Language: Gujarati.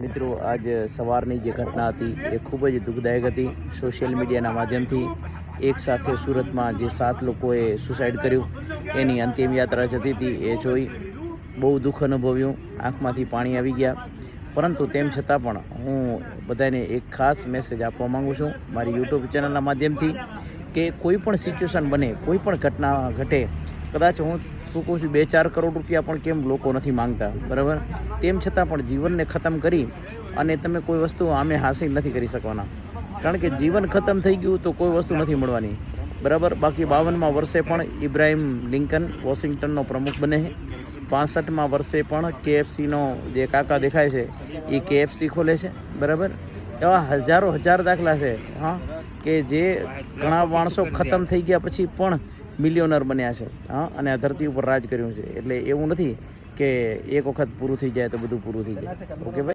મિત્રો આજ સવારની જે ઘટના હતી એ ખૂબ જ દુઃખદાયક હતી। સોશિયલ મીડિયાના માધ્યમથી એક સાથે સુરતમાં જે 7 લોકોએ સુસાઇડ કર્યું એની અંતિમ યાત્રા જતી હતી એ જોઈ બહુ દુઃખ અનુભવ્યું, આંખમાંથી પાણી આવી ગયા। પરંતુ તેમ છતાં પણ હું બધાને એક ખાસ મેસેજ આપવા માગું છું મારી યુટ્યુબ ચેનલના માધ્યમથી કે કોઈ પણ સિચ્યુએશન બને, કોઈ પણ ઘટના ઘટે, કદાચ હું શું કહું છું 2-4 કરોડ રૂપિયા પણ કેમ લોકો નથી માંગતા, બરાબર? તેમ છતાં પણ જીવનને ખતમ કરી અને તમે કોઈ વસ્તુ આમે હાંસિલ નથી કરી શકવાના, કારણ કે જીવન ખતમ થઈ ગયું તો કોઈ વસ્તુ નથી મળવાની, બરાબર? બાકી 52મા વર્ષે પણ ઇબ્રાહિમ લિંકન વોશિંગ્ટનનો પ્રમુખ બને છે। 65મા વર્ષે પણ KFCનો જે કાકા દેખાય છે એ KFC ખોલે છે, બરાબર? એવા હજાર દાખલા છે, હા, કે જે ઘણા માણસો ખતમ થઈ ગયા પછી પણ મિલિયોનર બન્યા છે, હા, અને આ ધરતી ઉપર રાજ કર્યું છે। એટલે એવું નથી કે એક વખત પૂરું થઈ જાય તો બધું પૂરું થઈ જાય, ઓકે ભાઈ?